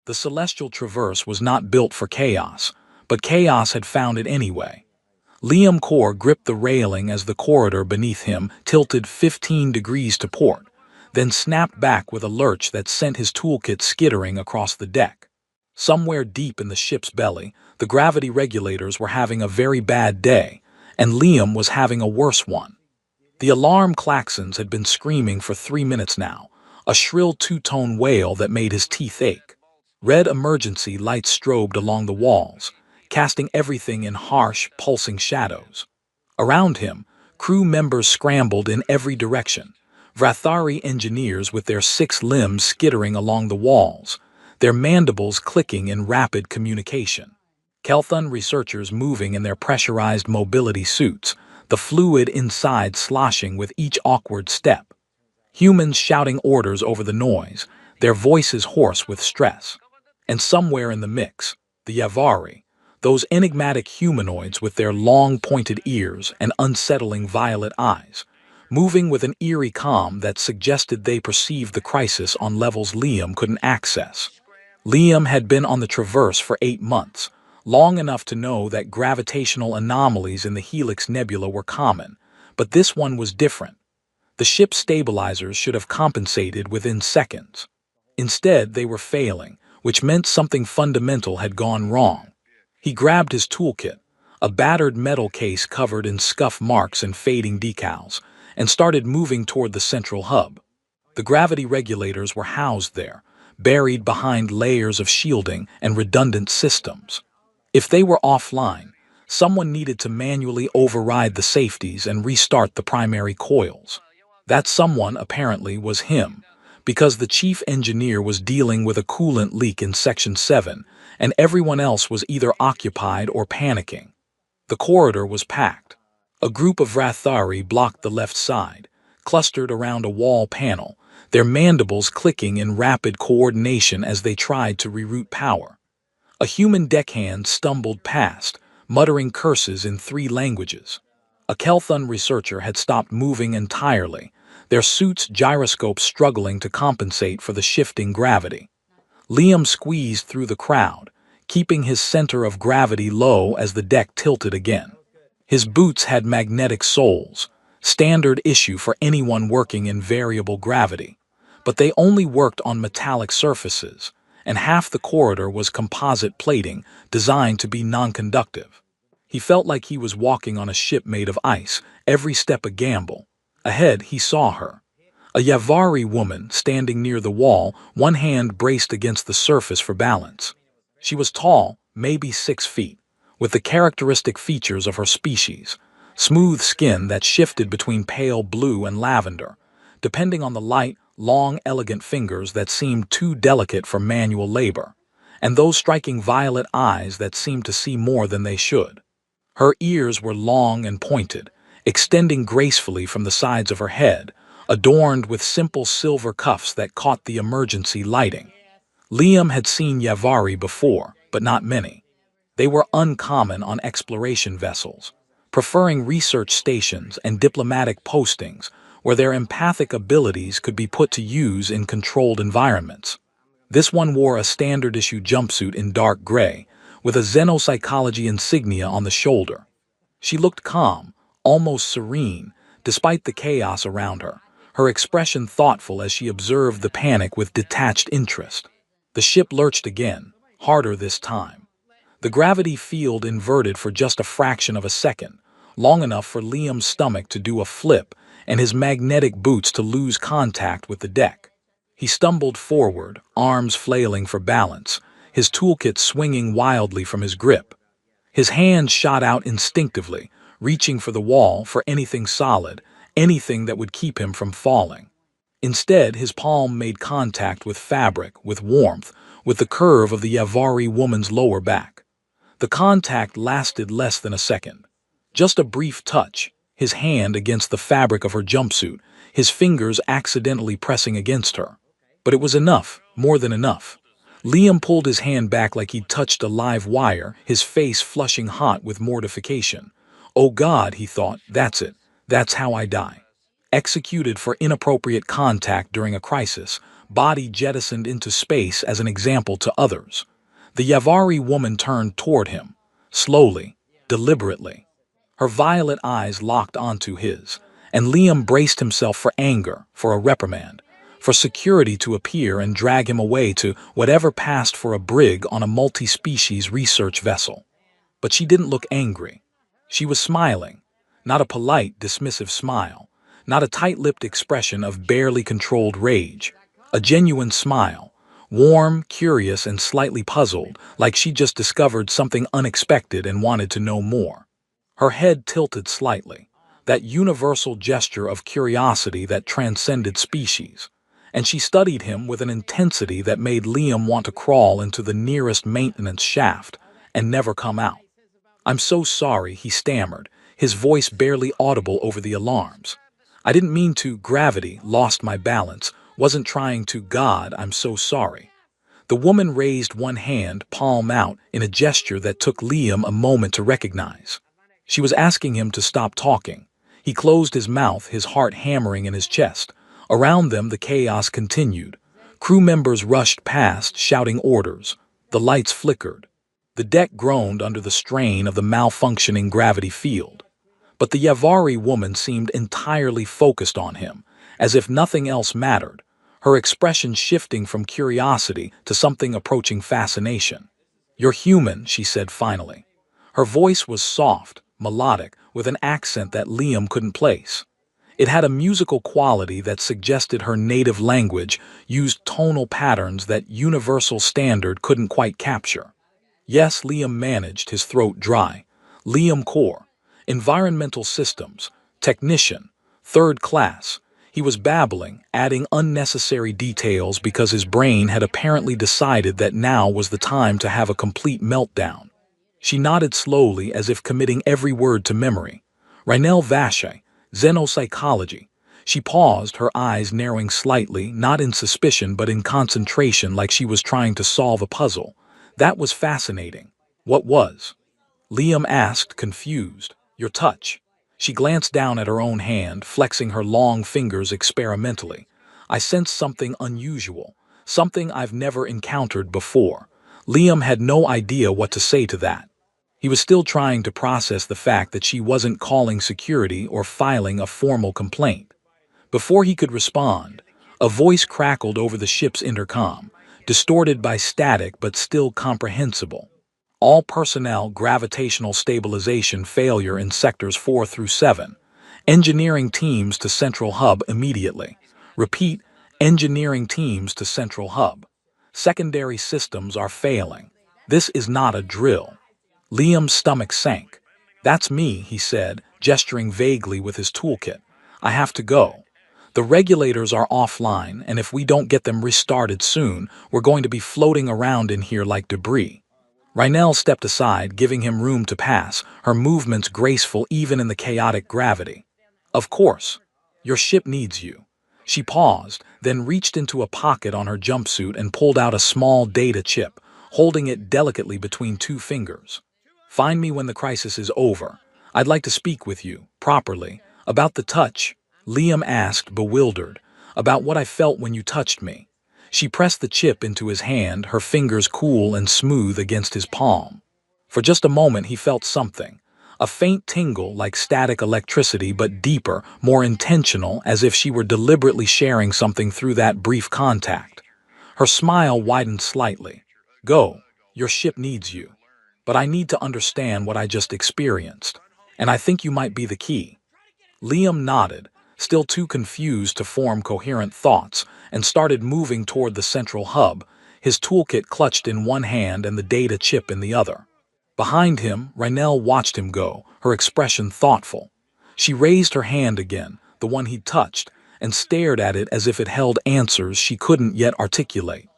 The celestial traverse was not built for chaos, but chaos had found it anyway. Liam Core gripped the railing as the corridor beneath him tilted 15 degrees to port, then snapped back with a lurch that sent his toolkit skittering across the deck. Somewhere deep in the ship's belly, the gravity regulators were having a very bad day, and Liam was having a worse one. The alarm klaxons had been screaming for 3 minutes now, a shrill two-tone wail that made his teeth ache. Red emergency lights strobed along the walls, casting everything in harsh, pulsing shadows. Around him, crew members scrambled in every direction, Vrathari engineers with their 6 limbs skittering along the walls, their mandibles clicking in rapid communication. Kelthon researchers moving in their pressurized mobility suits, the fluid inside sloshing with each awkward step. Humans shouting orders over the noise, their voices hoarse with stress. And somewhere in the mix, the Yavari, those enigmatic humanoids with their long pointed ears and unsettling violet eyes, moving with an eerie calm that suggested they perceived the crisis on levels Liam couldn't access. Liam had been on the Traverse for 8 months, long enough to know that gravitational anomalies in the Helix Nebula were common, but this one was different. The ship's stabilizers should have compensated within seconds. Instead, they were failing, which meant something fundamental had gone wrong. He grabbed his toolkit, a battered metal case covered in scuff marks and fading decals, and started moving toward the central hub. The gravity regulators were housed there, buried behind layers of shielding and redundant systems. If they were offline, someone needed to manually override the safeties and restart the primary coils. That someone, apparently, was him, because the chief engineer was dealing with a coolant leak in Section 7, and everyone else was either occupied or panicking. The corridor was packed. A group of Vrathari blocked the left side, clustered around a wall panel, their mandibles clicking in rapid coordination as they tried to reroute power. A human deckhand stumbled past, muttering curses in 3 languages. A Kelthon researcher had stopped moving entirely, their suits' gyroscopes struggling to compensate for the shifting gravity. Liam squeezed through the crowd, keeping his center of gravity low as the deck tilted again. His boots had magnetic soles, standard issue for anyone working in variable gravity, but they only worked on metallic surfaces, and half the corridor was composite plating designed to be non-conductive. He felt like he was walking on a ship made of ice, every step a gamble. Ahead, he saw her. A Yavari woman standing near the wall, one hand braced against the surface for balance. She was tall, maybe 6 feet, with the characteristic features of her species, smooth skin that shifted between pale blue and lavender, depending on the light, long, elegant fingers that seemed too delicate for manual labor, and those striking violet eyes that seemed to see more than they should. Her ears were long and pointed, extending gracefully from the sides of her head, adorned with simple silver cuffs that caught the emergency lighting. Liam had seen Yavari before, but not many. They were uncommon on exploration vessels, preferring research stations and diplomatic postings where their empathic abilities could be put to use in controlled environments. This one wore a standard-issue jumpsuit in dark gray, with a xenopsychology insignia on the shoulder. She looked calm, almost serene, despite the chaos around her, her expression thoughtful as she observed the panic with detached interest. The ship lurched again, harder this time. The gravity field inverted for just a fraction of a second, long enough for Liam's stomach to do a flip and his magnetic boots to lose contact with the deck. He stumbled forward, arms flailing for balance, his toolkit swinging wildly from his grip. His hands shot out instinctively, reaching for the wall for anything solid, anything that would keep him from falling. Instead, his palm made contact with fabric, with warmth, with the curve of the Yavari woman's lower back. The contact lasted less than a second. Just a brief touch, his hand against the fabric of her jumpsuit, his fingers accidentally pressing against her. But it was enough, more than enough. Liam pulled his hand back like he'd touched a live wire, his face flushing hot with mortification. Oh God, he thought, that's it. That's how I die. Executed for inappropriate contact during a crisis, body jettisoned into space as an example to others. The Yavari woman turned toward him, slowly, deliberately. Her violet eyes locked onto his, and Liam braced himself for anger, for a reprimand, for security to appear and drag him away to whatever passed for a brig on a multi-species research vessel. But she didn't look angry. She was smiling, not a polite, dismissive smile, not a tight-lipped expression of barely controlled rage, a genuine smile, warm, curious, and slightly puzzled, like she just discovered something unexpected and wanted to know more. Her head tilted slightly, that universal gesture of curiosity that transcended species, and she studied him with an intensity that made Liam want to crawl into the nearest maintenance shaft and never come out. "I'm so sorry," he stammered, his voice barely audible over the alarms. "I didn't mean to. Gravity, lost my balance, wasn't trying to. God, I'm so sorry." The woman raised one hand, palm out, in a gesture that took Liam a moment to recognize. She was asking him to stop talking. He closed his mouth, his heart hammering in his chest. Around them, the chaos continued. Crew members rushed past, shouting orders. The lights flickered. The deck groaned under the strain of the malfunctioning gravity field. But the Yavari woman seemed entirely focused on him, as if nothing else mattered, her expression shifting from curiosity to something approaching fascination. "You're human," she said finally. Her voice was soft, melodic, with an accent that Liam couldn't place. It had a musical quality that suggested her native language used tonal patterns that universal standard couldn't quite capture. "Yes," Liam managed, his throat dry. "Liam Core. Environmental systems. Technician. Third class." He was babbling, adding unnecessary details because his brain had apparently decided that now was the time to have a complete meltdown. She nodded slowly as if committing every word to memory. "Rhinel Vache. Xenopsychology." She paused, her eyes narrowing slightly, not in suspicion but in concentration, like she was trying to solve a puzzle. "That was fascinating." "What was?" Liam asked, confused. "Your touch." She glanced down at her own hand, flexing her long fingers experimentally. "I sensed something unusual, something I've never encountered before." Liam had no idea what to say to that. He was still trying to process the fact that she wasn't calling security or filing a formal complaint. Before he could respond, a voice crackled over the ship's intercom, distorted by static but still comprehensible. "All personnel, gravitational stabilization failure in sectors 4 through 7. Engineering teams to Central Hub immediately. Repeat, engineering teams to Central Hub. Secondary systems are failing. This is not a drill." Liam's stomach sank. "That's me," he said, gesturing vaguely with his toolkit. "I have to go. The regulators are offline, and if we don't get them restarted soon, we're going to be floating around in here like debris." Rhinel stepped aside, giving him room to pass, her movements graceful even in the chaotic gravity. "Of course. Your ship needs you." She paused, then reached into a pocket on her jumpsuit and pulled out a small data chip, holding it delicately between two fingers. "Find me when the crisis is over. I'd like to speak with you, properly, about the touch." Liam asked, bewildered. "About what I felt when you touched me." She pressed the chip into his hand, her fingers cool and smooth against his palm. For just a moment he felt something, a faint tingle like static electricity but deeper, more intentional, as if she were deliberately sharing something through that brief contact. Her smile widened slightly. "Go, your ship needs you. But I need to understand what I just experienced, and I think you might be the key." Liam nodded, still too confused to form coherent thoughts, and started moving toward the central hub, his toolkit clutched in one hand and the data chip in the other. Behind him, Rhinel watched him go, her expression thoughtful. She raised her hand again, the one he'd touched, and stared at it as if it held answers she couldn't yet articulate.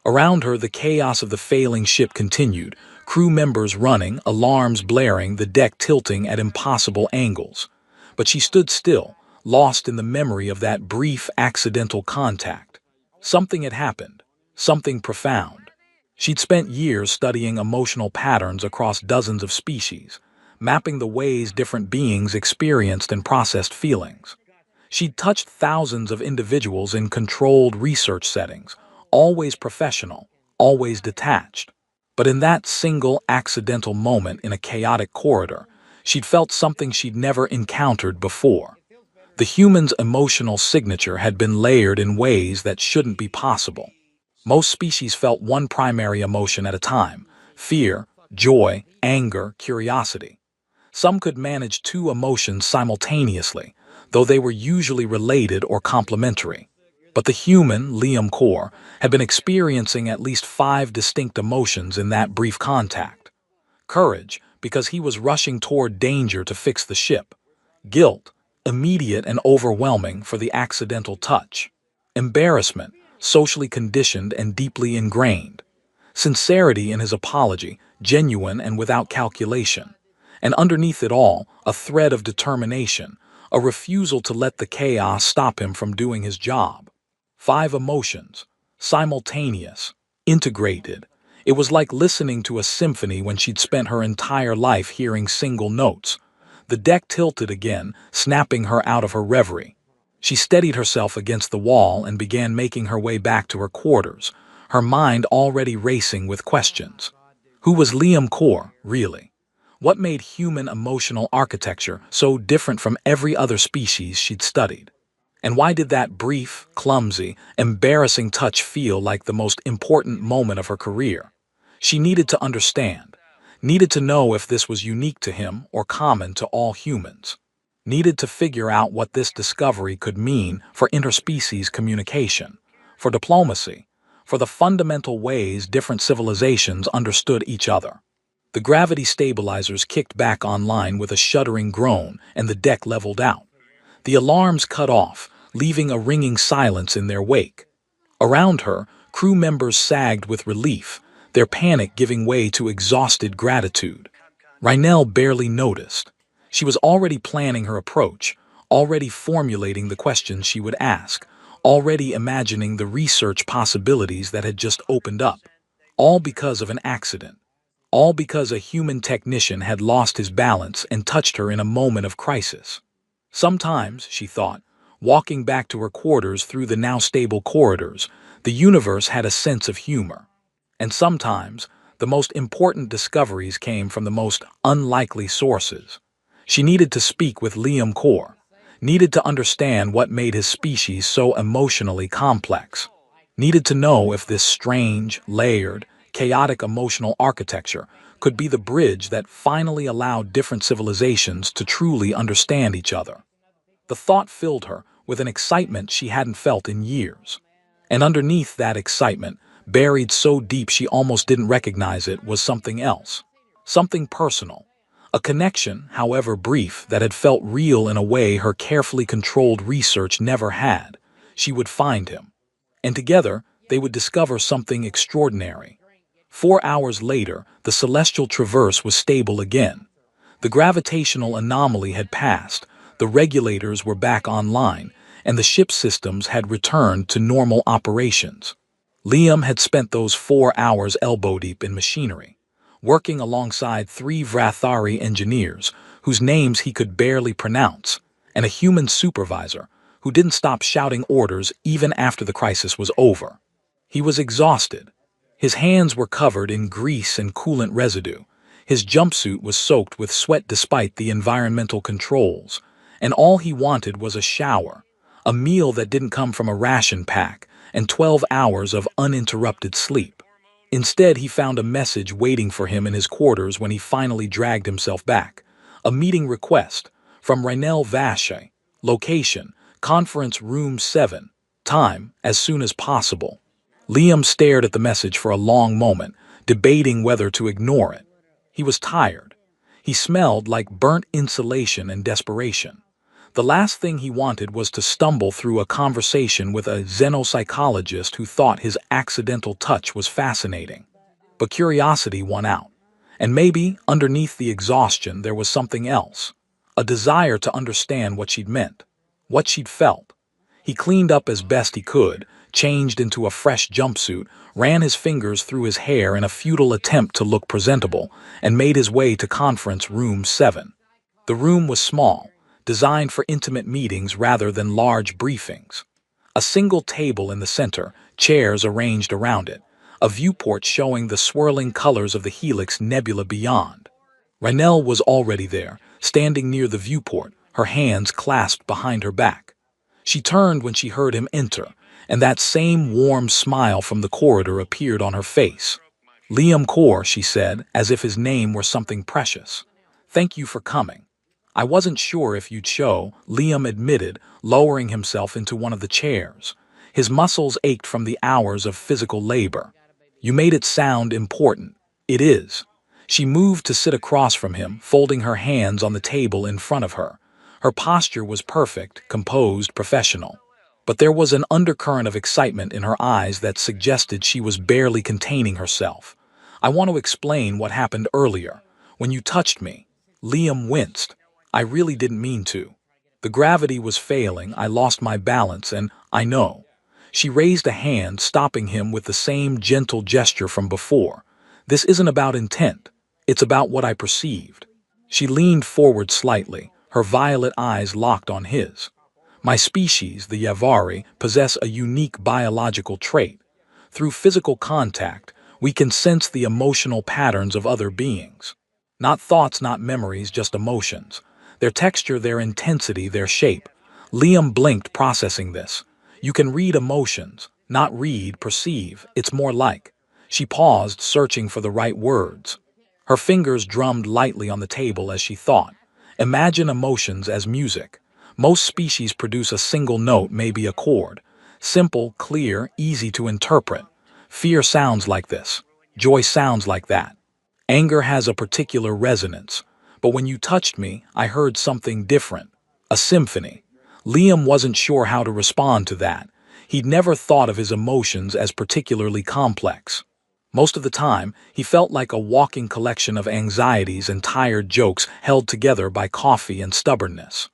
Around her, the chaos of the failing ship continued, crew members running, alarms blaring, the deck tilting at impossible angles. But she stood still, lost in the memory of that brief, accidental contact. Something had happened, something profound. She'd spent years studying emotional patterns across dozens of species, mapping the ways different beings experienced and processed feelings. She'd touched thousands of individuals in controlled research settings, always professional, always detached. But in that single accidental moment in a chaotic corridor, she'd felt something she'd never encountered before. The human's emotional signature had been layered in ways that shouldn't be possible. Most species felt one primary emotion at a time: fear, joy, anger, curiosity. Some could manage two emotions simultaneously, though they were usually related or complementary. But the human, Liam Core, had been experiencing at least five distinct emotions in that brief contact. Courage, because he was rushing toward danger to fix the ship. Guilt, immediate and overwhelming for the accidental touch. Embarrassment, socially conditioned and deeply ingrained. Sincerity in his apology, genuine and without calculation. And underneath it all, a thread of determination, a refusal to let the chaos stop him from doing his job. Five emotions, simultaneous, integrated. It was like listening to a symphony when she'd spent her entire life hearing single notes. The deck tilted again, snapping her out of her reverie. She steadied herself against the wall and began making her way back to her quarters, her mind already racing with questions. Who was Liam Core, really? What made human emotional architecture so different from every other species she'd studied? And why did that brief, clumsy, embarrassing touch feel like the most important moment of her career? She needed to understand, needed to know if this was unique to him or common to all humans, needed to figure out what this discovery could mean for interspecies communication, for diplomacy, for the fundamental ways different civilizations understood each other. The gravity stabilizers kicked back online with a shuddering groan, and the deck leveled out. The alarms cut off, leaving a ringing silence in their wake. Around her, crew members sagged with relief, their panic giving way to exhausted gratitude. Rhinell barely noticed. She was already planning her approach, already formulating the questions she would ask, already imagining the research possibilities that had just opened up. All because of an accident. All because a human technician had lost his balance and touched her in a moment of crisis. Sometimes, she thought, walking back to her quarters through the now stable corridors, the universe had a sense of humor. And sometimes, the most important discoveries came from the most unlikely sources. She needed to speak with Liam Core, needed to understand what made his species so emotionally complex, needed to know if this strange, layered, chaotic emotional architecture could be the bridge that finally allowed different civilizations to truly understand each other. The thought filled her with an excitement she hadn't felt in years. And underneath that excitement, buried so deep she almost didn't recognize it, was something else. Something personal. A connection, however brief, that had felt real in a way her carefully controlled research never had. She would find him. And together, they would discover something extraordinary. 4 hours later, the celestial traverse was stable again. The gravitational anomaly had passed, the regulators were back online, and the ship's systems had returned to normal operations. Liam had spent those 4 hours elbow-deep in machinery, working alongside 3 Vrathari engineers whose names he could barely pronounce, and a human supervisor who didn't stop shouting orders even after the crisis was over. He was exhausted. His hands were covered in grease and coolant residue. His jumpsuit was soaked with sweat despite the environmental controls, and all he wanted was a shower, a meal that didn't come from a ration pack, and 12 hours of uninterrupted sleep. Instead, he found a message waiting for him in his quarters when he finally dragged himself back. A meeting request from Rhinell Vache. Location, Conference Room 7. Time, as soon as possible. Liam stared at the message for a long moment, debating whether to ignore it. He was tired. He smelled like burnt insulation and desperation. The last thing he wanted was to stumble through a conversation with a xenopsychologist who thought his accidental touch was fascinating. But curiosity won out. And maybe, underneath the exhaustion, there was something else. A desire to understand what she'd meant, what she'd felt. He cleaned up as best he could, changed into a fresh jumpsuit, ran his fingers through his hair in a futile attempt to look presentable, and made his way to Conference Room 7. The room was small, designed for intimate meetings rather than large briefings. A single table in the center, chairs arranged around it, a viewport showing the swirling colors of the Helix Nebula beyond. Raynell was already there, standing near the viewport, her hands clasped behind her back. She turned when she heard him enter, and that same warm smile from the corridor appeared on her face. "Liam Core," she said, as if his name were something precious. "Thank you for coming." "I wasn't sure if you'd show," Liam admitted, lowering himself into one of the chairs. His muscles ached from the hours of physical labor. "You made it sound important." "It is." She moved to sit across from him, folding her hands on the table in front of her. Her posture was perfect, composed, professional. But there was an undercurrent of excitement in her eyes that suggested she was barely containing herself. "I want to explain what happened earlier. When you touched me." Liam winced. "I really didn't mean to. The gravity was failing, I lost my balance, and I know." She raised a hand, stopping him with the same gentle gesture from before. "This isn't about intent. It's about what I perceived." She leaned forward slightly, her violet eyes locked on his. "My species, the Yavari, possess a unique biological trait. Through physical contact, we can sense the emotional patterns of other beings. Not thoughts, not memories, just emotions. Their texture, their intensity, their shape." Liam blinked, processing this. "You can read emotions, not read, perceive. It's more like." She paused, searching for the right words. Her fingers drummed lightly on the table as she thought. "Imagine emotions as music. Most species produce a single note, maybe a chord. Simple, clear, easy to interpret. Fear sounds like this. Joy sounds like that. Anger has a particular resonance. But when you touched me, I heard something different. A symphony." Liam wasn't sure how to respond to that. He'd never thought of his emotions as particularly complex. Most of the time, he felt like a walking collection of anxieties and tired jokes held together by coffee and stubbornness.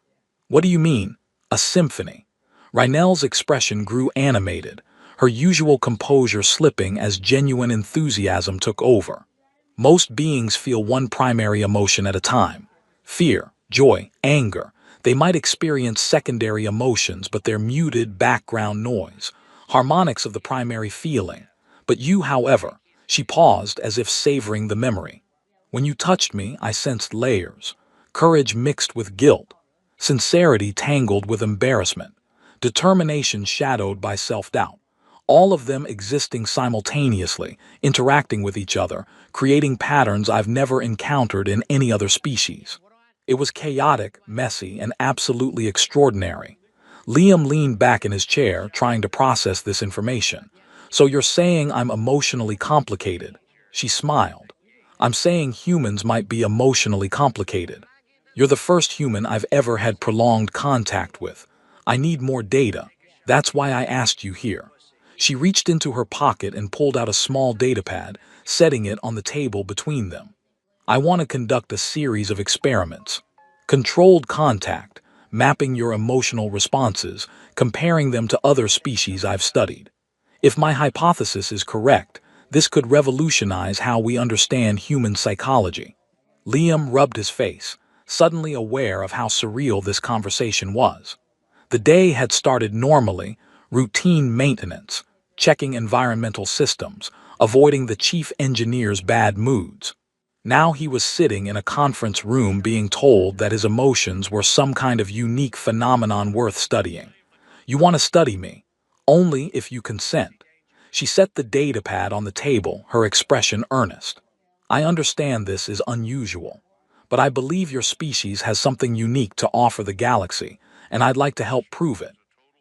"What do you mean? A symphony?" Raynell's expression grew animated, her usual composure slipping as genuine enthusiasm took over. "Most beings feel one primary emotion at a time. Fear, joy, anger. They might experience secondary emotions, but they're muted background noise, harmonics of the primary feeling. But you, however." She paused as if savoring the memory. "When you touched me, I sensed layers. Courage mixed with guilt. Sincerity tangled with embarrassment. Determination shadowed by self-doubt. All of them existing simultaneously, interacting with each other, creating patterns I've never encountered in any other species. It was chaotic, messy, and absolutely extraordinary." Liam leaned back in his chair, trying to process this information. "So you're saying I'm emotionally complicated?" She smiled. "I'm saying humans might be emotionally complicated. You're the first human I've ever had prolonged contact with. I need more data. That's why I asked you here." She reached into her pocket and pulled out a small datapad, setting it on the table between them. "I want to conduct a series of experiments. Controlled contact, mapping your emotional responses, comparing them to other species I've studied. If my hypothesis is correct, this could revolutionize how we understand human psychology." Liam rubbed his face, suddenly aware of how surreal this conversation was. The day had started normally, routine maintenance, checking environmental systems, avoiding the chief engineer's bad moods. Now he was sitting in a conference room being told that his emotions were some kind of unique phenomenon worth studying. "You want to study me? Only if you consent." She set the datapad on the table, her expression earnest. "I understand this is unusual, but I believe your species has something unique to offer the galaxy, and I'd like to help prove it.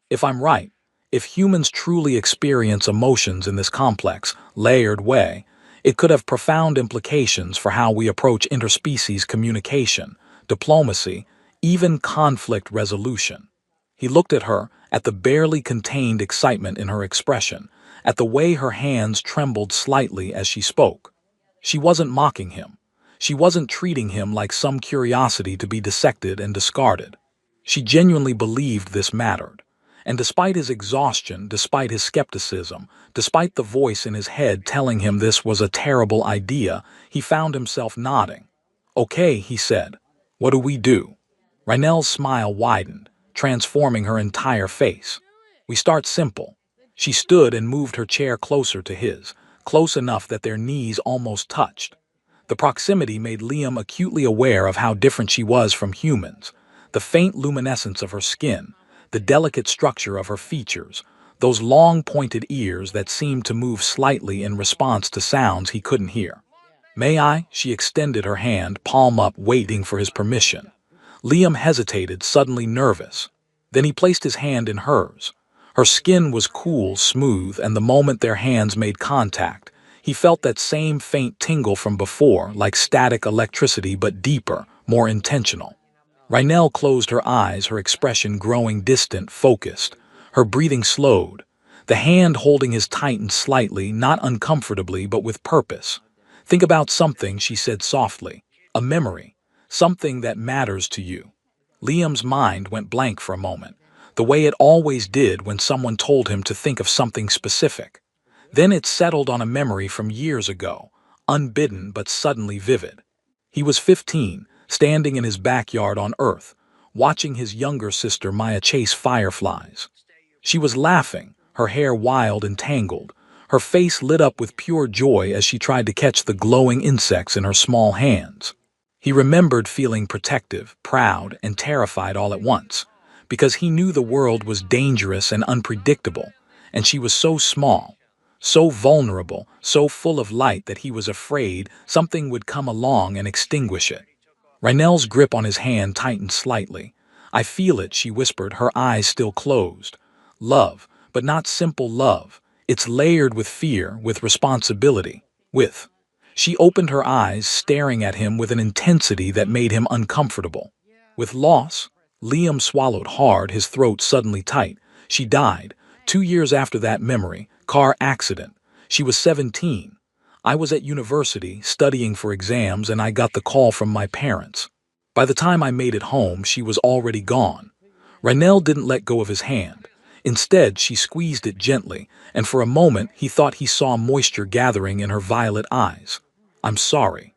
If I'm right, if humans truly experience emotions in this complex, layered way, it could have profound implications for how we approach interspecies communication, diplomacy, even conflict resolution." He looked at her, at the barely contained excitement in her expression, at the way her hands trembled slightly as she spoke. She wasn't mocking him. She wasn't treating him like some curiosity to be dissected and discarded. She genuinely believed this mattered. And despite his exhaustion, despite his skepticism, despite the voice in his head telling him this was a terrible idea, he found himself nodding. "Okay," he said. "What do we do?" Rynell's smile widened, transforming her entire face. We start simple. She stood and moved her chair closer to his, close enough that their knees almost touched. The proximity made Liam acutely aware of how different she was from humans. The faint luminescence of her skin, the delicate structure of her features, those long pointed ears that seemed to move slightly in response to sounds he couldn't hear. "May I?" She extended her hand, palm up, waiting for his permission. Liam hesitated, suddenly nervous. Then he placed his hand in hers. Her skin was cool, smooth, and the moment their hands made contact, he felt that same faint tingle from before, like static electricity but deeper, more intentional. Rynell closed her eyes, her expression growing distant, focused. Her breathing slowed. The hand holding his tightened slightly, not uncomfortably, but with purpose. "Think about something," she said softly. "A memory. Something that matters to you." Liam's mind went blank for a moment, the way it always did when someone told him to think of something specific. Then it settled on a memory from years ago, unbidden but suddenly vivid. He was 15, standing in his backyard on Earth, watching his younger sister Maya chase fireflies. She was laughing, her hair wild and tangled, her face lit up with pure joy as she tried to catch the glowing insects in her small hands. He remembered feeling protective, proud, and terrified all at once, because he knew the world was dangerous and unpredictable, and she was so small, so vulnerable, so full of light that he was afraid something would come along and extinguish it. Rynell's grip on his hand tightened slightly. "I feel it," she whispered, her eyes still closed. "Love, but not simple love. It's layered with fear, with responsibility, with—" She opened her eyes, staring at him with an intensity that made him uncomfortable. "With loss?" Liam swallowed hard, his throat suddenly tight. "She died, 2 years after that memory, car accident. She was 17. I was at university, studying for exams, and I got the call from my parents. By the time I made it home, she was already gone." Rynell didn't let go of his hand. Instead, she squeezed it gently, and for a moment he thought he saw moisture gathering in her violet eyes. "I'm sorry."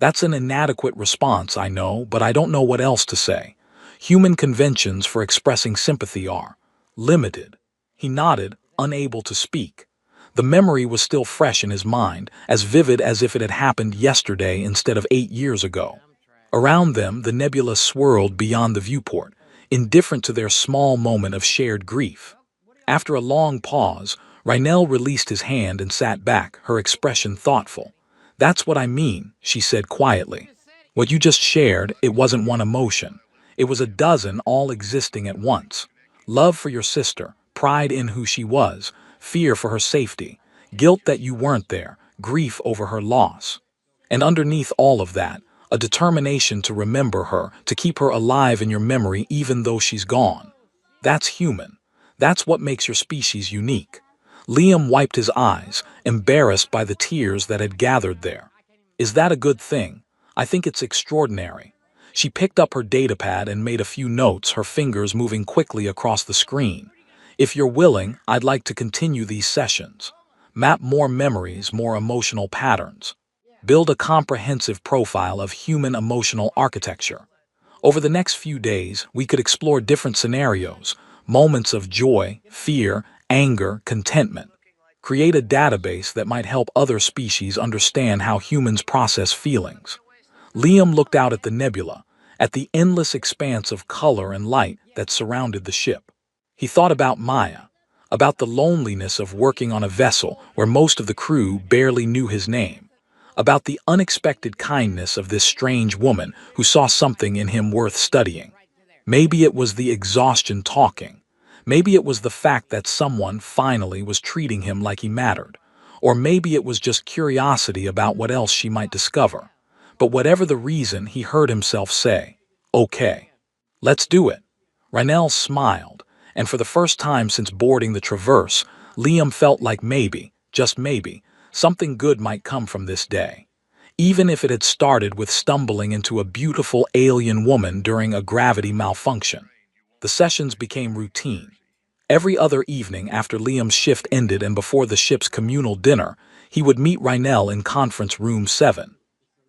"That's an inadequate response, I know, but I don't know what else to say. Human conventions for expressing sympathy are limited." He nodded, unable to speak. The memory was still fresh in his mind, as vivid as if it had happened yesterday instead of 8 years ago. Around them, the nebula swirled beyond the viewport, indifferent to their small moment of shared grief. After a long pause, Rynell released his hand and sat back, her expression thoughtful. "That's what I mean," she said quietly. "What you just shared, it wasn't one emotion. It was a dozen all existing at once. Love for your sister, pride in who she was, fear for her safety, guilt that you weren't there, grief over her loss. And underneath all of that, a determination to remember her, to keep her alive in your memory even though she's gone. That's human. That's what makes your species unique." Liam wiped his eyes, embarrassed by the tears that had gathered there. "Is that a good thing? I think it's extraordinary." She picked up her datapad and made a few notes, her fingers moving quickly across the screen. "If you're willing, I'd like to continue these sessions. Map more memories, more emotional patterns. Build a comprehensive profile of human emotional architecture. Over the next few days, we could explore different scenarios, moments of joy, fear, anger, contentment. Create a database that might help other species understand how humans process feelings." Liam looked out at the nebula, at the endless expanse of color and light that surrounded the ship. He thought about Maya, about the loneliness of working on a vessel where most of the crew barely knew his name, about the unexpected kindness of this strange woman who saw something in him worth studying. Maybe it was the exhaustion talking. Maybe it was the fact that someone finally was treating him like he mattered. Or maybe it was just curiosity about what else she might discover. But whatever the reason, he heard himself say, "Okay, let's do it." Rynell smiled, and for the first time since boarding the Traverse, Liam felt like maybe, just maybe, something good might come from this day. Even if it had started with stumbling into a beautiful alien woman during a gravity malfunction. The sessions became routine. Every other evening after Liam's shift ended and before the ship's communal dinner, he would meet Rynell in Conference Room 7.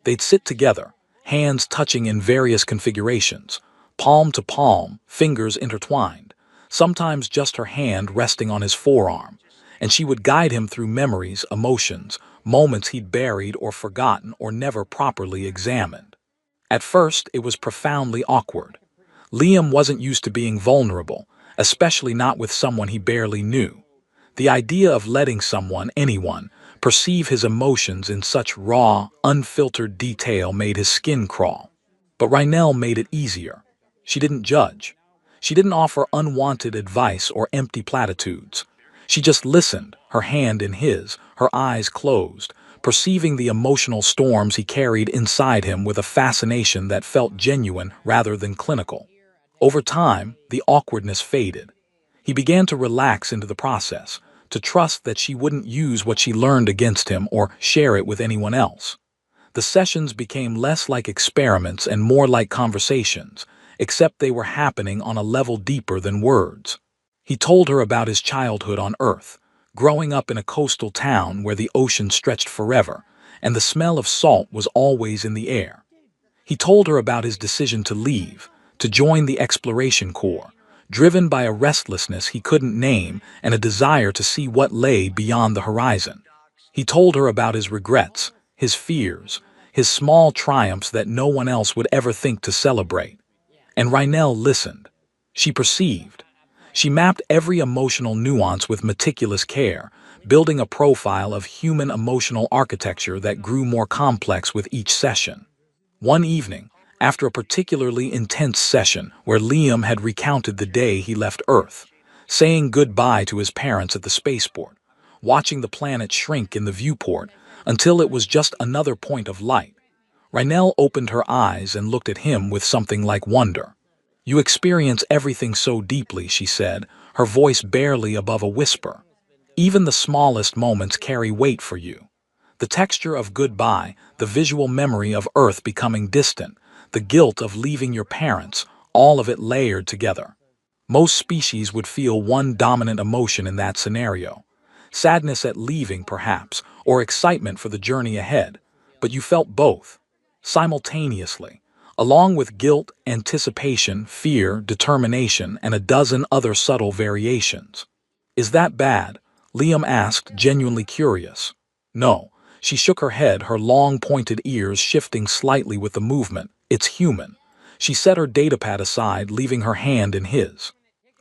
They'd sit together, hands touching in various configurations, palm to palm, fingers intertwined, sometimes just her hand resting on his forearm, and she would guide him through memories, emotions, moments he'd buried or forgotten or never properly examined. At first, it was profoundly awkward. Liam wasn't used to being vulnerable, especially not with someone he barely knew. The idea of letting someone, anyone, perceive his emotions in such raw, unfiltered detail made his skin crawl. But Rhinell made it easier. She didn't judge. She didn't offer unwanted advice or empty platitudes. She just listened, her hand in his, her eyes closed, perceiving the emotional storms he carried inside him with a fascination that felt genuine rather than clinical. Over time, the awkwardness faded. He began to relax into the process, to trust that she wouldn't use what she learned against him or share it with anyone else. The sessions became less like experiments and more like conversations, except they were happening on a level deeper than words. He told her about his childhood on Earth, growing up in a coastal town where the ocean stretched forever, and the smell of salt was always in the air. He told her about his decision to leave, to join the Exploration Corps, driven by a restlessness he couldn't name and a desire to see what lay beyond the horizon. He told her about his regrets, his fears, his small triumphs that no one else would ever think to celebrate. And Rhinell listened. She perceived. She mapped every emotional nuance with meticulous care, building a profile of human emotional architecture that grew more complex with each session. One evening, after a particularly intense session where Liam had recounted the day he left Earth, saying goodbye to his parents at the spaceport, watching the planet shrink in the viewport until it was just another point of light, Rhinell opened her eyes and looked at him with something like wonder. "You experience everything so deeply," she said, her voice barely above a whisper. "Even the smallest moments carry weight for you. The texture of goodbye, the visual memory of Earth becoming distant, the guilt of leaving your parents, all of it layered together. Most species would feel one dominant emotion in that scenario. Sadness at leaving, perhaps, or excitement for the journey ahead. But you felt both, simultaneously, along with guilt, anticipation, fear, determination, and a dozen other subtle variations. Is that bad? Liam asked, genuinely curious. No. She shook her head, her long pointed ears shifting slightly with the movement. It's human. She set her datapad aside, leaving her hand in his.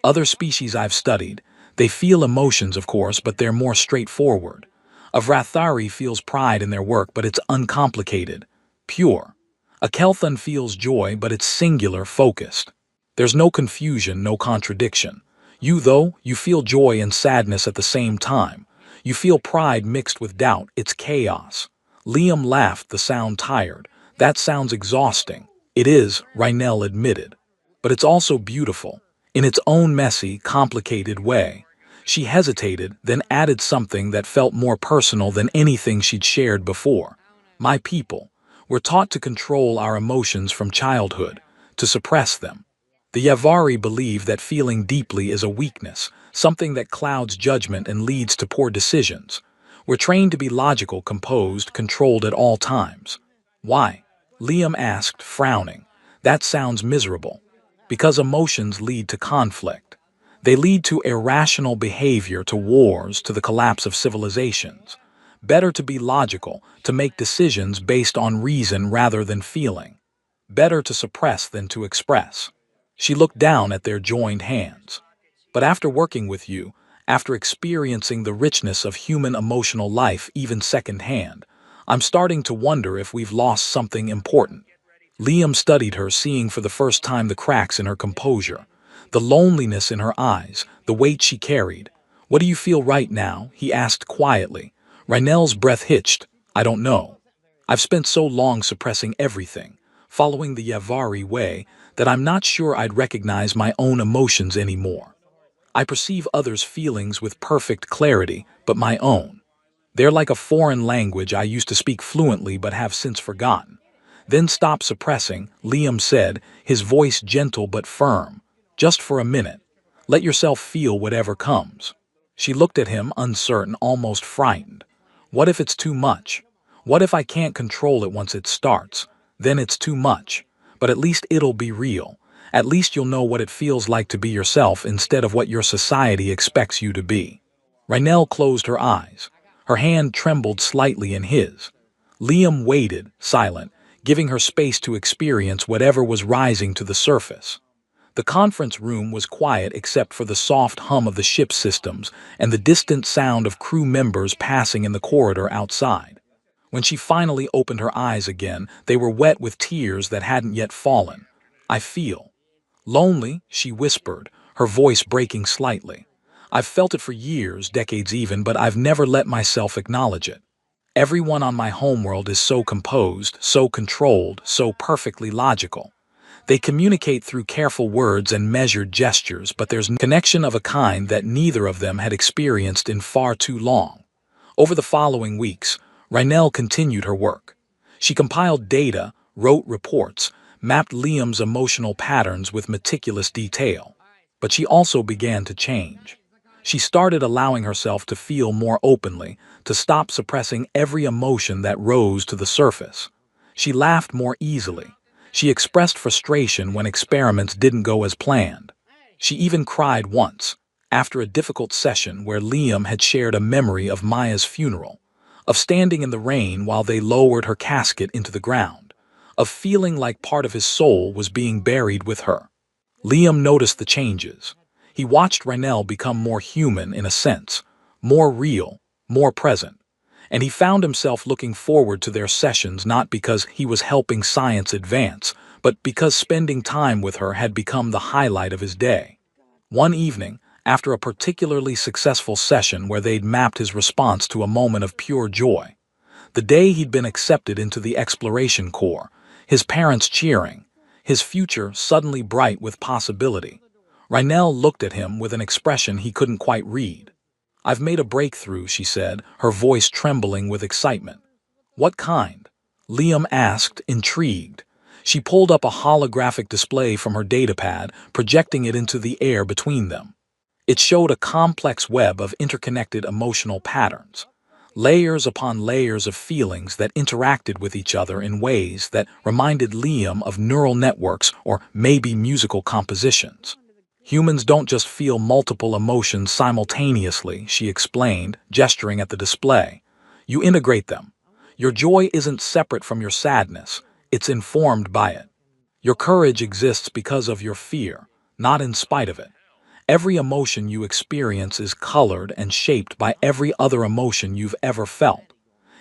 Other species I've studied, they feel emotions, of course, but they're more straightforward. A Vrathari feels pride in their work, but it's uncomplicated, pure. A Kelthon feels joy, but it's singular, focused. There's no confusion, no contradiction. You, though, you feel joy and sadness at the same time. You feel pride mixed with doubt. It's chaos. Liam laughed, the sound tired. That sounds exhausting. It is, Rhinell admitted. But it's also beautiful, in its own messy, complicated way. She hesitated, then added something that felt more personal than anything she'd shared before. My people, we're taught to control our emotions from childhood, to suppress them. The Yavari believe that feeling deeply is a weakness, something that clouds judgment and leads to poor decisions. We're trained to be logical, composed, controlled at all times. Why? Liam asked, frowning. That sounds miserable. Because emotions lead to conflict. They lead to irrational behavior, to wars, to the collapse of civilizations. Better to be logical, to make decisions based on reason rather than feeling. Better to suppress than to express. She looked down at their joined hands. But after working with you, after experiencing the richness of human emotional life even secondhand, I'm starting to wonder if we've lost something important. Liam studied her, seeing for the first time the cracks in her composure, the loneliness in her eyes, the weight she carried. What do you feel right now? He asked quietly. Rhinell's breath hitched. I don't know. I've spent so long suppressing everything, following the Yavari way, that I'm not sure I'd recognize my own emotions anymore. I perceive others' feelings with perfect clarity, but my own. They're like a foreign language I used to speak fluently but have since forgotten. Then stop suppressing, Liam said, his voice gentle but firm. Just for a minute. Let yourself feel whatever comes. She looked at him, uncertain, almost frightened. What if it's too much? What if I can't control it once it starts? Then it's too much. But at least it'll be real. At least you'll know what it feels like to be yourself instead of what your society expects you to be. Rainelle closed her eyes. Her hand trembled slightly in his. Liam waited, silent, giving her space to experience whatever was rising to the surface. The conference room was quiet except for the soft hum of the ship's systems and the distant sound of crew members passing in the corridor outside. When she finally opened her eyes again, they were wet with tears that hadn't yet fallen. "I feel lonely," she whispered, her voice breaking slightly. "I've felt it for years, decades even, but I've never let myself acknowledge it. Everyone on my homeworld is so composed, so controlled, so perfectly logical. They communicate through careful words and measured gestures, but there's a connection of a kind that neither of them had experienced in far too long." Over the following weeks, Rainelle continued her work. She compiled data, wrote reports, mapped Liam's emotional patterns with meticulous detail. But she also began to change. She started allowing herself to feel more openly, to stop suppressing every emotion that rose to the surface. She laughed more easily. She expressed frustration when experiments didn't go as planned. She even cried once, after a difficult session where Liam had shared a memory of Maya's funeral, of standing in the rain while they lowered her casket into the ground, of feeling like part of his soul was being buried with her. Liam noticed the changes. He watched Rainelle become more human in a sense, more real, more present. And he found himself looking forward to their sessions not because he was helping science advance, but because spending time with her had become the highlight of his day. One evening, after a particularly successful session where they'd mapped his response to a moment of pure joy, the day he'd been accepted into the Exploration Corps, his parents cheering, his future suddenly bright with possibility, Rainelle looked at him with an expression he couldn't quite read. "I've made a breakthrough," she said, her voice trembling with excitement. "What kind?" Liam asked, intrigued. She pulled up a holographic display from her datapad, projecting it into the air between them. It showed a complex web of interconnected emotional patterns, layers upon layers of feelings that interacted with each other in ways that reminded Liam of neural networks or maybe musical compositions. "Humans don't just feel multiple emotions simultaneously," she explained, gesturing at the display. "You integrate them. Your joy isn't separate from your sadness, it's informed by it. Your courage exists because of your fear, not in spite of it. Every emotion you experience is colored and shaped by every other emotion you've ever felt.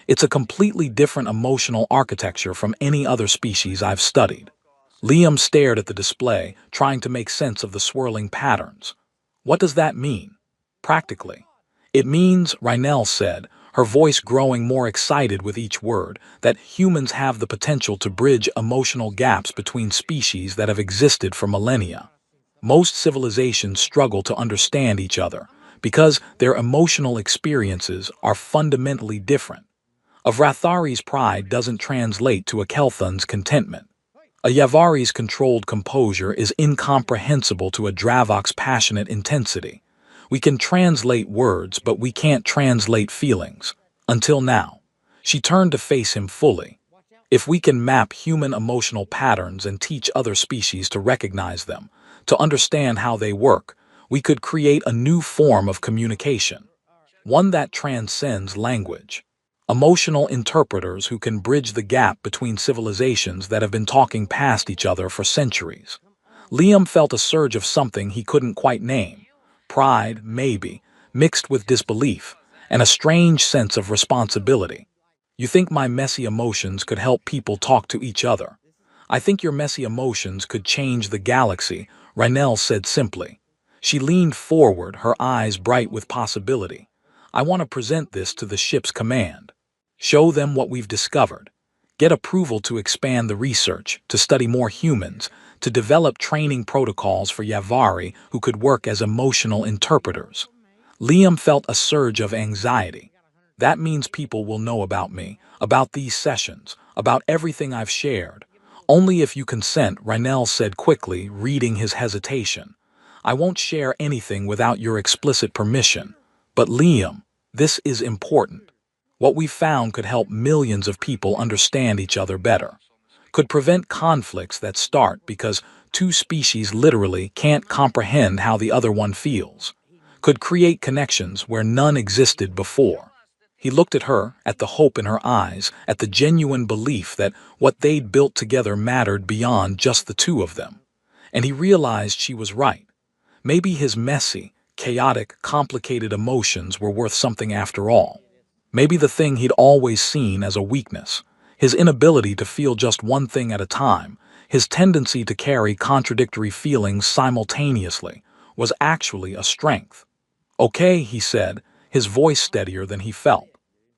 It's a completely different emotional architecture from any other species I've studied." Liam stared at the display, trying to make sense of the swirling patterns. "What does that mean?" "Practically, it means," Rainelle said, her voice growing more excited with each word, "that humans have the potential to bridge emotional gaps between species that have existed for millennia. Most civilizations struggle to understand each other because their emotional experiences are fundamentally different. A Vrathari's pride doesn't translate to a Kelthun's contentment. A Yavari's controlled composure is incomprehensible to a Dravok's passionate intensity. We can translate words, but we can't translate feelings. Until now." She turned to face him fully. "If we can map human emotional patterns and teach other species to recognize them, to understand how they work, we could create a new form of communication. One that transcends language. Emotional interpreters who can bridge the gap between civilizations that have been talking past each other for centuries." Liam felt a surge of something he couldn't quite name. Pride, maybe, mixed with disbelief, and a strange sense of responsibility. "You think my messy emotions could help people talk to each other? I think your messy emotions could change the galaxy," Rainelle said simply. She leaned forward, her eyes bright with possibility. "I want to present this to the ship's command. Show them what we've discovered. Get approval to expand the research, to study more humans, to develop training protocols for Yavari who could work as emotional interpreters." Liam felt a surge of anxiety. "That means people will know about me, about these sessions, about everything I've shared. Only if you consent," Rainelle said quickly, reading his hesitation. "I won't share anything without your explicit permission. But Liam, this is important. What we've found could help millions of people understand each other better. Could prevent conflicts that start because two species literally can't comprehend how the other one feels, could create connections where none existed before. He looked at her, at the hope in her eyes, at the genuine belief that what they'd built together mattered beyond just the two of them. And he realized she was right. Maybe his messy, chaotic, complicated emotions were worth something after all. Maybe the thing he'd always seen as a weakness, his inability to feel just one thing at a time, his tendency to carry contradictory feelings simultaneously, was actually a strength. "Okay," he said, his voice steadier than he felt.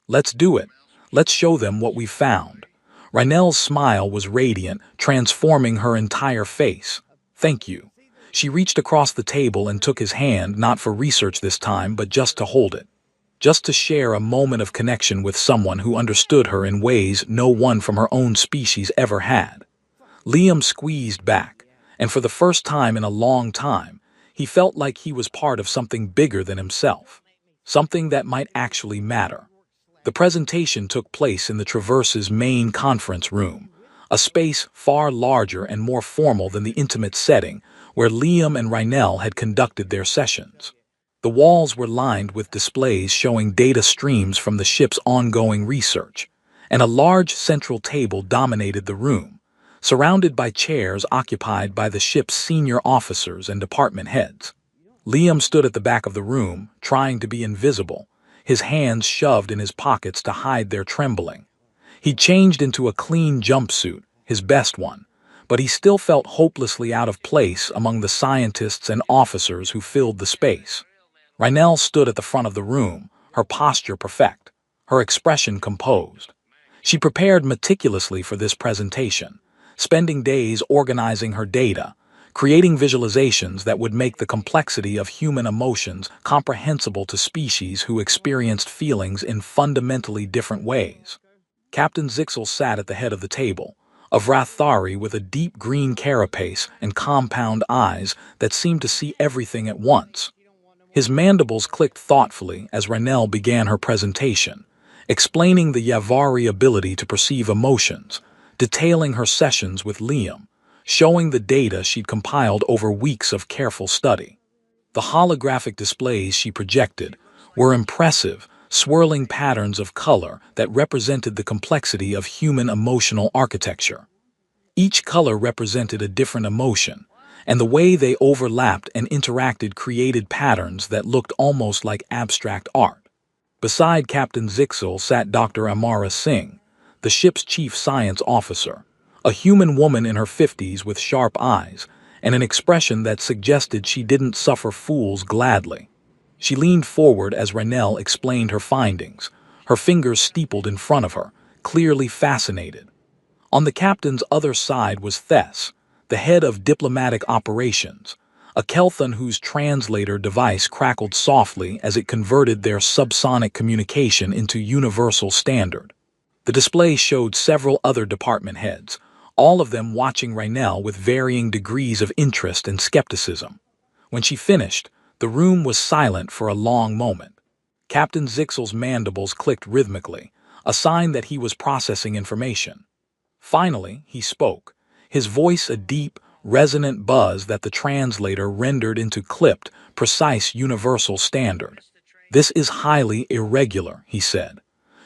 "Let's do it. Let's show them what we've found." Rynell's smile was radiant, transforming her entire face. "Thank you." She reached across the table and took his hand, not for research this time, but just to hold it. Just to share a moment of connection with someone who understood her in ways no one from her own species ever had. Liam squeezed back, and for the first time in a long time, he felt like he was part of something bigger than himself, something that might actually matter. The presentation took place in the Traverse's main conference room, a space far larger and more formal than the intimate setting where Liam and Rynell had conducted their sessions. The walls were lined with displays showing data streams from the ship's ongoing research, and a large central table dominated the room, surrounded by chairs occupied by the ship's senior officers and department heads. Liam stood at the back of the room, trying to be invisible, his hands shoved in his pockets to hide their trembling. He'd changed into a clean jumpsuit, his best one, but he still felt hopelessly out of place among the scientists and officers who filled the space. Rynell stood at the front of the room, her posture perfect, her expression composed. She prepared meticulously for this presentation, spending days organizing her data, creating visualizations that would make the complexity of human emotions comprehensible to species who experienced feelings in fundamentally different ways. Captain Zixel sat at the head of the table, a Vrathari with a deep green carapace and compound eyes that seemed to see everything at once. His mandibles clicked thoughtfully as Rynell began her presentation, explaining the Yavari ability to perceive emotions, detailing her sessions with Liam, showing the data she'd compiled over weeks of careful study. The holographic displays she projected were impressive, swirling patterns of color that represented the complexity of human emotional architecture. Each color represented a different emotion, and the way they overlapped and interacted created patterns that looked almost like abstract art. Beside Captain Zixel sat Dr. Amara Singh, the ship's chief science officer, a human woman in her 50s with sharp eyes and an expression that suggested she didn't suffer fools gladly. She leaned forward as Rynell explained her findings, her fingers steepled in front of her, clearly fascinated. On the captain's other side was Thess, the head of diplomatic operations, a Kelthon whose translator device crackled softly as it converted their subsonic communication into universal standard. The display showed several other department heads, all of them watching Rynell with varying degrees of interest and skepticism. When she finished, the room was silent for a long moment. Captain Zixel's mandibles clicked rhythmically, a sign that he was processing information. Finally, he spoke, his voice a deep, resonant buzz that the translator rendered into clipped, precise universal standard. "This is highly irregular," he said.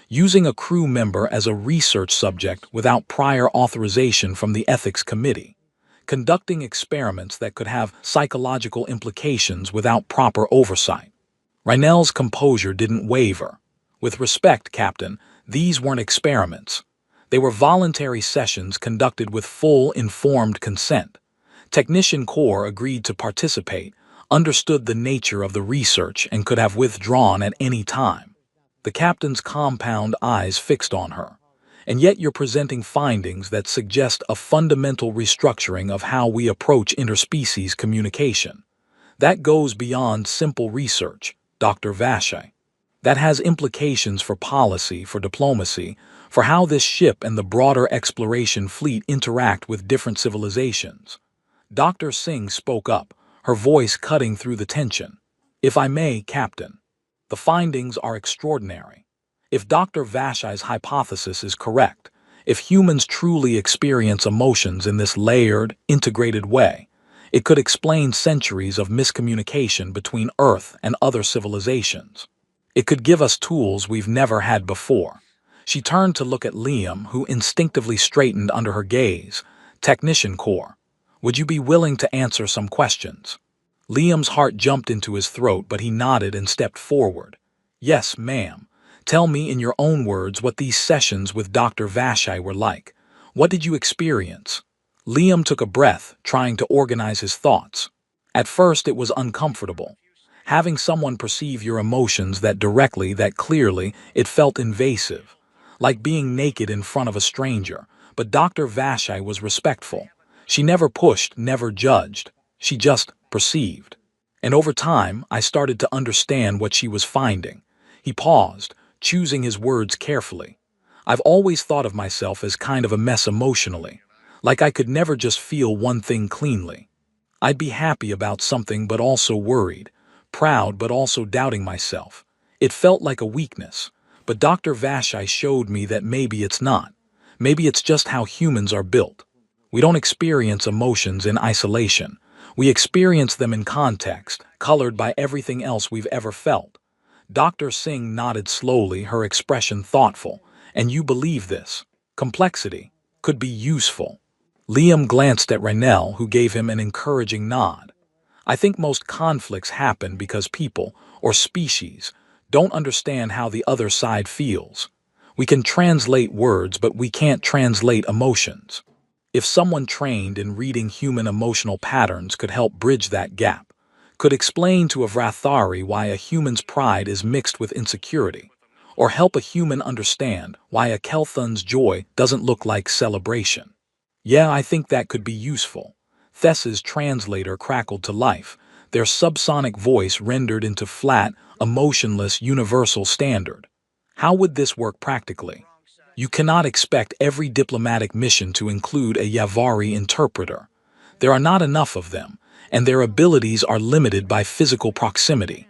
"Using a crew member as a research subject without prior authorization from the ethics committee. Conducting experiments that could have psychological implications without proper oversight." Rynell's composure didn't waver. "With respect, Captain, these weren't experiments. They were voluntary sessions conducted with full, informed consent. Technician Corps agreed to participate, understood the nature of the research, and could have withdrawn at any time." The captain's compound eyes fixed on her. "And yet you're presenting findings that suggest a fundamental restructuring of how we approach interspecies communication. That goes beyond simple research, Dr. Vache. That has implications for policy, for diplomacy, for how this ship and the broader exploration fleet interact with different civilizations." Dr. Singh spoke up, her voice cutting through the tension. "If I may, Captain, the findings are extraordinary. If Dr. Vache's hypothesis is correct, If humans truly experience emotions in this layered, integrated way, it could explain centuries of miscommunication between Earth and other civilizations. It could give us tools we've never had before. She turned to look at Liam, who instinctively straightened under her gaze. Technician Core, would you be willing to answer some questions? Liam's heart jumped into his throat, but he nodded and stepped forward. Yes, ma'am. Tell me in your own words what these sessions with Dr. Vashai were like. What did you experience? Liam took a breath, trying to organize his thoughts. At first, it was uncomfortable. Having someone perceive your emotions that directly, that clearly, it felt invasive, like being naked in front of a stranger. But Dr. Vashai was respectful. She never pushed, never judged. She just perceived. And over time, I started to understand what she was finding. He paused, choosing his words carefully. I've always thought of myself as kind of a mess emotionally, like I could never just feel one thing cleanly. I'd be happy about something but also worried, proud but also doubting myself. It felt like a weakness, but Dr. Vashai showed me that maybe it's not. Maybe it's just how humans are built. We don't experience emotions in isolation. We experience them in context, colored by everything else we've ever felt. Dr. Singh nodded slowly, her expression thoughtful. And you believe this? Complexity could be useful. Liam glanced at Raynell, who gave him an encouraging nod. I think most conflicts happen because people, or species, don't understand how the other side feels. We can translate words, but we can't translate emotions. If someone trained in reading human emotional patterns could help bridge that gap, could explain to a Vrathari why a human's pride is mixed with insecurity, or help a human understand why a Kelthun's joy doesn't look like celebration. Yeah, I think that could be useful. Thess's translator crackled to life, their subsonic voice rendered into flat, emotionless, universal standard. How would this work practically? You cannot expect every diplomatic mission to include a Yavari interpreter. There are not enough of them, and their abilities are limited by physical proximity.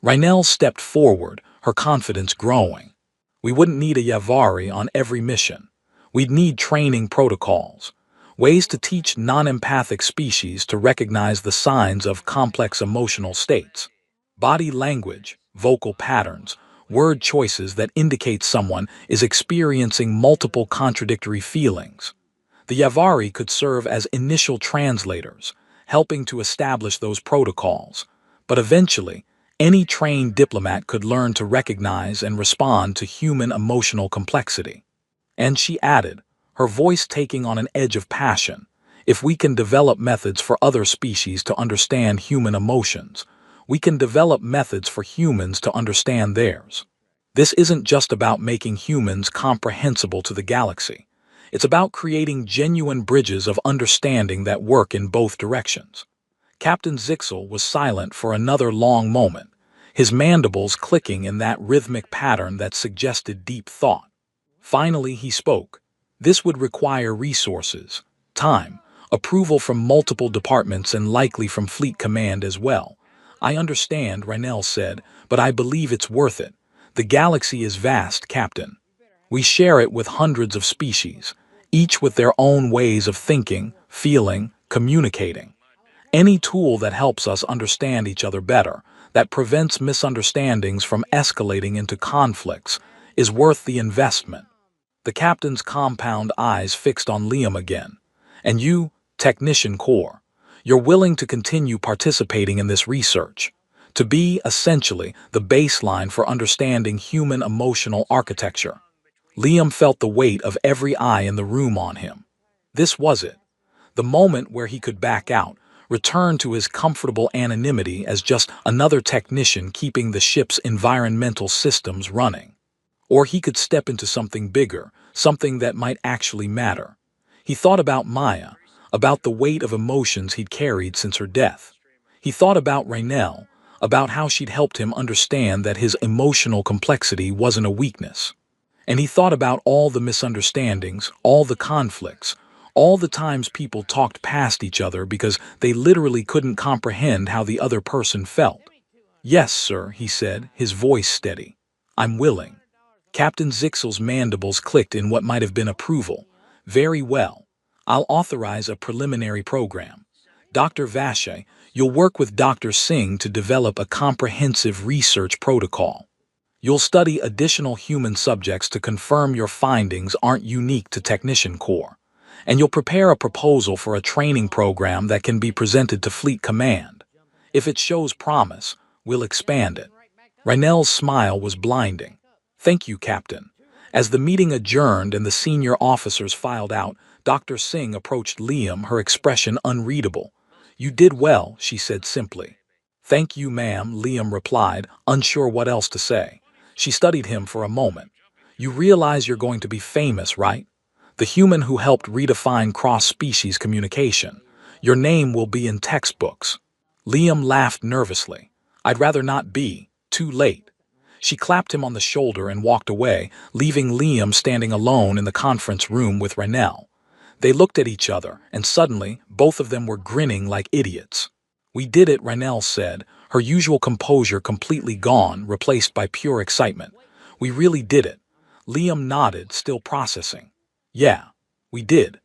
Raynell stepped forward, her confidence growing. We wouldn't need a Yavari on every mission. We'd need training protocols, ways to teach non-empathic species to recognize the signs of complex emotional states. Body language, vocal patterns, word choices that indicate someone is experiencing multiple contradictory feelings. The Yavari could serve as initial translators, helping to establish those protocols. But eventually, any trained diplomat could learn to recognize and respond to human emotional complexity. And she added, her voice taking on an edge of passion, if we can develop methods for other species to understand human emotions, we can develop methods for humans to understand theirs. This isn't just about making humans comprehensible to the galaxy. It's about creating genuine bridges of understanding that work in both directions. Captain Zixel was silent for another long moment, his mandibles clicking in that rhythmic pattern that suggested deep thought. Finally, he spoke. This would require resources, time, approval from multiple departments and likely from Fleet Command as well. I understand, Raynell said, but I believe it's worth it. The galaxy is vast, Captain. We share it with hundreds of species, each with their own ways of thinking, feeling, communicating. Any tool that helps us understand each other better, that prevents misunderstandings from escalating into conflicts, is worth the investment. The captain's compound eyes fixed on Liam again. And you, Technician Core, you're willing to continue participating in this research, to be, essentially, the baseline for understanding human emotional architecture. Liam felt the weight of every eye in the room on him. This was it. The moment where he could back out, return to his comfortable anonymity as just another technician keeping the ship's environmental systems running. Or he could step into something bigger, something that might actually matter. He thought about Maya, about the weight of emotions he'd carried since her death. He thought about Raynell, about how she'd helped him understand that his emotional complexity wasn't a weakness. And he thought about all the misunderstandings, all the conflicts, all the times people talked past each other because they literally couldn't comprehend how the other person felt. Yes, sir, he said, his voice steady. I'm willing. Captain Zixel's mandibles clicked in what might have been approval. Very well. I'll authorize a preliminary program. Dr. Vache, you'll work with Dr. Singh to develop a comprehensive research protocol. You'll study additional human subjects to confirm your findings aren't unique to Technician Corps. And you'll prepare a proposal for a training program that can be presented to Fleet Command. If it shows promise, we'll expand it. Rynell's smile was blinding. Thank you, Captain. As the meeting adjourned and the senior officers filed out, Dr. Singh approached Liam, her expression unreadable. You did well, she said simply. Thank you, ma'am, Liam replied, unsure what else to say. She studied him for a moment. You realize you're going to be famous, right? The human who helped redefine cross-species communication. Your name will be in textbooks. Liam laughed nervously. I'd rather not be. Too late. She clapped him on the shoulder and walked away, leaving Liam standing alone in the conference room with Rynell. They looked at each other, and suddenly, both of them were grinning like idiots. We did it, Rynell said, her usual composure completely gone, replaced by pure excitement. We really did it. Liam nodded, still processing. Yeah, we did.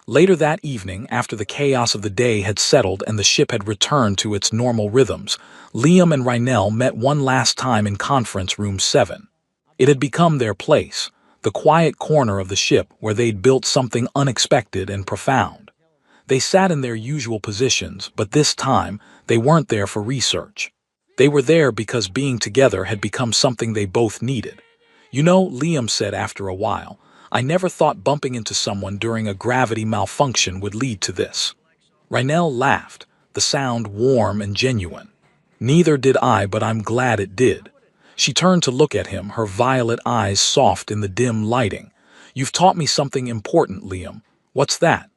Later that evening, after the chaos of the day had settled and the ship had returned to its normal rhythms, Liam and Rynell met one last time in Conference Room 7. It had become their place, the quiet corner of the ship where they'd built something unexpected and profound. They sat in their usual positions, but this time, they weren't there for research. They were there because being together had become something they both needed. You know, Liam said after a while, I never thought bumping into someone during a gravity malfunction would lead to this. Rynell laughed, the sound warm and genuine. Neither did I, but I'm glad it did. She turned to look at him, her violet eyes soft in the dim lighting. You've taught me something important, Liam. What's that?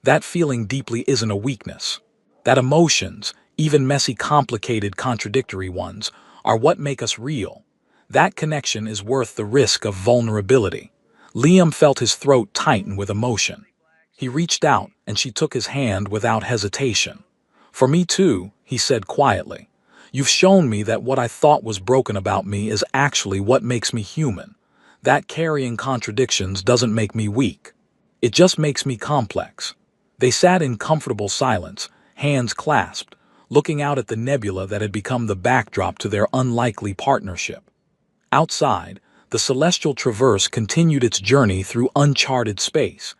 That feeling deeply isn't a weakness. That emotions, even messy, complicated, contradictory ones, are what make us real. That connection is worth the risk of vulnerability. Liam felt his throat tighten with emotion. He reached out, and she took his hand without hesitation. For me too, he said quietly. You've shown me that what I thought was broken about me is actually what makes me human. That carrying contradictions doesn't make me weak. It just makes me complex. They sat in comfortable silence, hands clasped, looking out at the nebula that had become the backdrop to their unlikely partnership. Outside, the celestial traverse continued its journey through uncharted space,